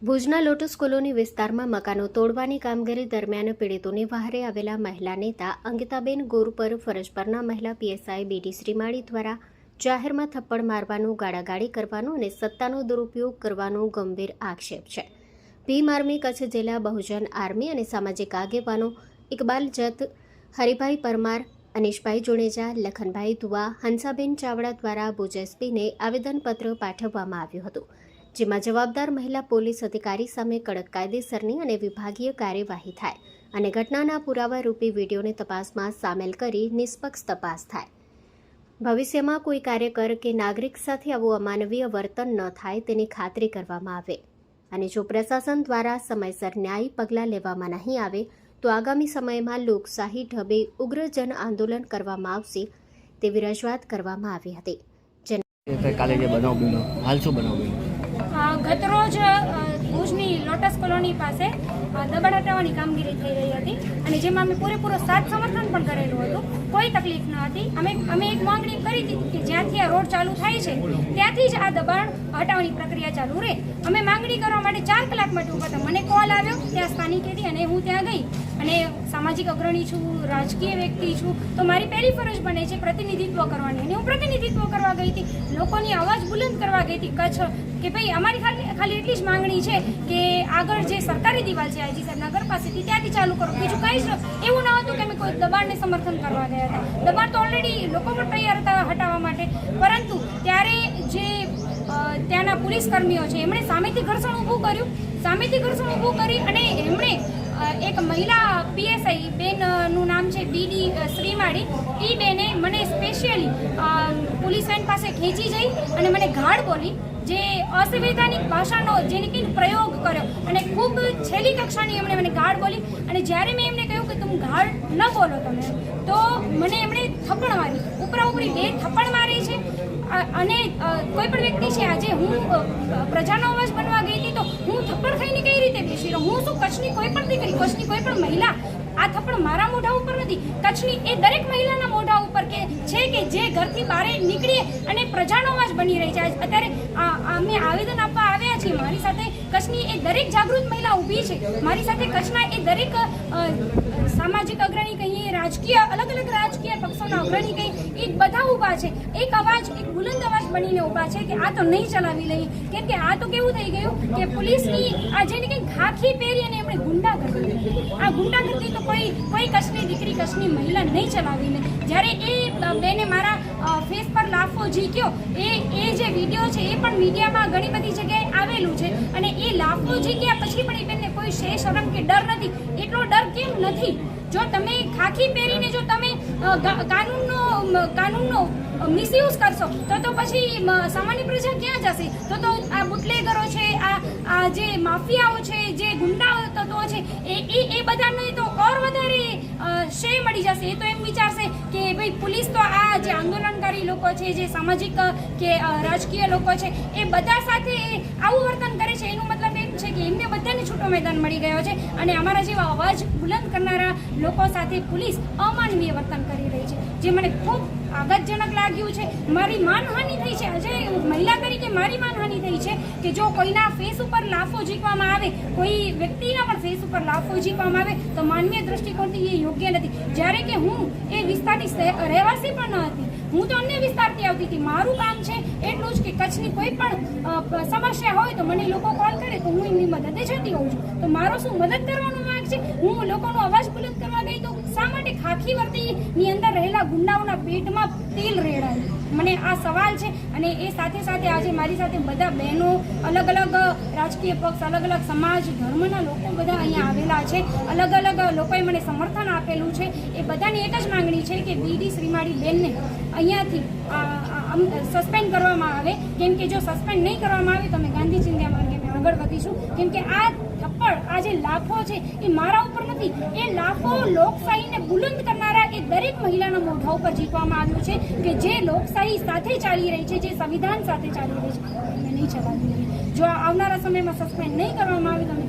ભુજના lotus colony વિસ્તારમાં મકાનો તોડવાની કામગીરી દરમિયાન પીડિતોની વહારે આવેલા મહિલા નેતા અંકિતાબેન ગોર પર ફરજ પરના મહિલા પીએસઆઈ બીડી શ્રીમાળી દ્વારા જાહેરમાં થપ્પડ મારવાનું, ગાળાગાળી કરવાનું અને સત્તાનો દુરુપયોગ કરવાનો ગંભીર આક્ષેપ છે. ભીમ આર્મી, કચ્છ જિલ્લા બહુજન આર્મી અને સામાજિક આગેવાનો ઇકબાલ જત, હરિભાઈ પરમાર, અનીશભાઈ જુણેજા, લખનભાઈ દુઆ, હંસાબેન ચાવડા દ્વારા ભુજ એસપીને આવેદનપત્ર પાઠવવામાં આવ્યું હતું, જેમાં જવાબદાર મહિલા પોલીસ અધિકારી સામે કડક કાયદેસરની અને વિભાગીય કાર્યવાહી થાય અને ઘટનાના પુરાવા રૂપી વિડીયોને તપાસમાં સામેલ કરી નિષ્પક્ષ તપાસ થાય. ભવિષ્યમાં કોઈ કાર્યકર કે નાગરિક સાથે આવું અમાનવીય વર્તન ન થાય તેની ખાતરી કરવામાં આવે અને જો પ્રશાસન દ્વારા સમયસર ન્યાયી પગલાં લેવામાં નહીં આવે તો આગામી સમયમાં લોકશાહી ઢબે ઉગ્ર જન આંદોલન કરવામાં આવશે તેવી રજૂઆત કરવામાં આવી હતી. કાલે જે બનાવ બન્યો, હાલ શું બનાવ બન્યો? ગતરોજ ભુજની લોટસ કોલોની પાસે દબાણ હટાવવાની કામગીરી થઈ રહી હતી અને જેમાં અમે પૂરેપૂરો સાથ સમર્થન પણ કરેલું હતું. કોઈ તકલીફ ન હતી. અમે એક માંગણી કરી હતી કે જ્યાંથી આ રોડ ચાલુ થાય છે ત્યાંથી જ આ દબાણ હટાવવાની પ્રક્રિયા ચાલુ રહે. અમે માંગણી કરવા માટે 4 કલાક માટે ઊભા હતા. મને કોલ આવ્યો ત્યાં સ્થાનિકેથી અને હું ત્યાં ગઈ અને સામાજિક અગ્રણી છું, રાજકીય વ્યક્તિ છું, તો મારી પહેલી ફરજ બને છે પ્રતિનિધિત્વ કરવાની અને હું પ્રતિનિધિત્વ કરવા ગઈ હતી. લોકોની અવાજ બુલંદ કરવા ગઈ હતી કચ્છ કે ભાઈ અમારી ખાલી એટલી જ માંગણી છે કે આગળ જે સરકારી દિવાલ છે આઈજી સાહેબ નગર પાસેથી ત્યાંથી ચાલુ કરો. બીજું કંઈ જ એવું ન હતું કે અમે કોઈ દબાણને સમર્થન કરવા ગયા હતા. દબાણ તો ઓલરેડી લોકો પણ તૈયાર હતા હટાવવા માટે, પરંતુ ત્યારે જે ત્યાંના પોલીસ કર્મીઓ છે એમણે સામેથી ઘર્ષણ ઊભું કર્યું. સામેથી ઘર્ષણ ઊભું કરી અને એમણે એક મહિલા પીએસઆઈ બેનનું નામ છે બીડી શ્રીમાળી, એ બેને મને સ્પેશિયલી પોલીસ વેન પાસે ખેંચી જઈ અને મને ગાળ બોલી, જે અસંવૈધાનિક ભાષાનો જેને કંઈ પ્રયોગ કર્યો અને ખૂબ છેલ્લી કક્ષાની એમણે મને ગાળ બોલી. અને જ્યારે મેં એમને કહ્યું કે તમે ગાળ ન બોલો તમે, તો મને એમણે થપ્પડ મારી, ઉપરી 2 થપ્પડ મારી છે. અને કોઈ પણ વ્યક્તિ છે, આજે હું પ્રજાનો અવાજ બનવા ગઈ હતી તો હું થપ્પડ ખાઈને કઈ રીતે બેસી રહું? હું શું કચ્છની કોઈ પણ દીકરી, કચ્છની કોઈ પણ મહિલા? આ થપ્પડ મારા મોઢા ઉપર નથી, કચ્છની એ દરેક મહિલાના મોઢા ઉપર કે છે કે જે ઘરથી બહાર નીકળીએ અને પ્રજાનો અવાજ બની રહી છે. અત્યારે અમે આવેદન આપવા આવ્યા છીએ. મારી સાથે કચ્છની એ દરેક જાગૃત મહિલા ઊભી છે. મારી સાથે કચ્છના એ દરેક સામાજિક અગ્રણી કહીએ, રાજકીય અલગ અલગ રાજકીય પક્ષોના અગ્રણી કહીએ, એ બધા ઊભા છે. એક અવાજ, એક બુલંદ અવાજ બનીને ઊભા છે કે આ તો નહીં ચલાવી લઈએ. કેમ કે આ તો કેવું થઈ ગયું કે પોલીસની આ જેને કંઈ ખાખી પહેરી અને એમણે ગુંડાગર્દી, આ ગુંડાગર્દી તો કોઈ કચ્છની દીકરી, કચ્છની મહિલા નહીં ચલાવીને. જ્યારે એ બેને મારા ફેસ પર લાફો ઝીક્યો, એ જે વિડીયો છે એ પણ મીડિયામાં ઘણી બધી જગ્યાએ આવેલું છે. અને એ લાફો ઝીક્યા પછી પણ એ બેનને કોઈ શરમ કે ડર નથી. એટલો ડર કેમ નથી? જો તમે ખાખી પહેરીને જો તમે કાનૂનનો મિસયુઝ કરશો તો પછી સામાન્ય પ્રજા ક્યાં જશે? તો આ બુટલેગરો છે, આ જે માફિયાઓ છે, જે ગુંડા તત્વો છે, એ બધાને તો ઓર વધારે શ્રેય મળી જશે. એ તો એમ વિચારશે કે ભાઈ પોલીસ તો આ જે આંદોલનકારી લોકો છે, જે સામાજિક કે રાજકીય લોકો છે, એ બધા સાથે આવું વર્તન કરે છે. એનું મતલબ એમ છે કે એમને બધાને છૂટો મેદાન મળી ગયો છે અને અમારા જેવા અવાજ બુલંદ કરનારા લોકો સાથે પોલીસ અમાનવીય વર્તન કરી રહી છે, જે મને ખૂબ આઘાતજનક લાગ્યું છે. મારી માનહાનિ થઈ છે. આજે મહિલા તરીકે મારી માનહાનિ થઈ છે કે જો કોઈના ફેસ ઉપર લાફો ઝીકવામાં આવે, કોઈ વ્યક્તિના પણ ફેસ ઉપર લાફો ઝીકવામાં આવે તો માનવીય દૃષ્ટિકોણથી એ યોગ્ય નથી. જ્યારે કે હું એ વિસ્તારની રહેવાસી પણ ન હતી, હું તો અન્ય વિસ્તારથી આવતી હતી. મારું કામ છે એટલું જ કે કચ્છની કોઈ પણ સમસ્યા હોય તો મને લોકો કોલ કરે તો હું એમની મદદે જતી હોઉં છું. તો મારો શું મદદ કરવાનો માર્ગ છે? હું લોકોનો અવાજ બુલંદ કરવા ગઈ તો શા માટે ખાખી વર્દીની અંદર રહેલા ગુંડાઓના પેટમાં તેલ રેડાયું? મને આ સવાલ છે. અને એ સાથે સાથે આજે મારી સાથે બધા બહેનો, અલગ અલગ રાજકીય પક્ષ, અલગ અલગ સમાજ, ધર્મના લોકો બધા અહીંયા આવેલા છે. અલગ અલગ લોકોએ મને સમર્થન આપેલું છે. એ બધાની એક જ માંગણી છે કે બીડી શ્રીમાળી બેનને અહીંયાથી સસ્પેન્ડ કરવામાં આવે. કેમ કે જો સસ્પેન્ડ નહીં કરવામાં આવે તો અમે ગાંધી ચિંધ્યા માર્ગે આગળ વધીશું. કેમ કે આ થપ્પડ, આ જે લાફો છે એ મારા ઉપર નથી. એ લાફો લોકશાહીને બુલંદ કરનારા એ દરેક મહિલાના મોઢા ઉપર જીતવામાં આવ્યું છે કે જે લોકશાહી સાથે ચાલી રહી છે, જે સંવિધાન સાથે ચાલી રહી છે, એને નહીં ચલાવી રહી. જો આવનારા સમયમાં સસ્પેન્ડ નહીં કરવામાં આવે તો અમે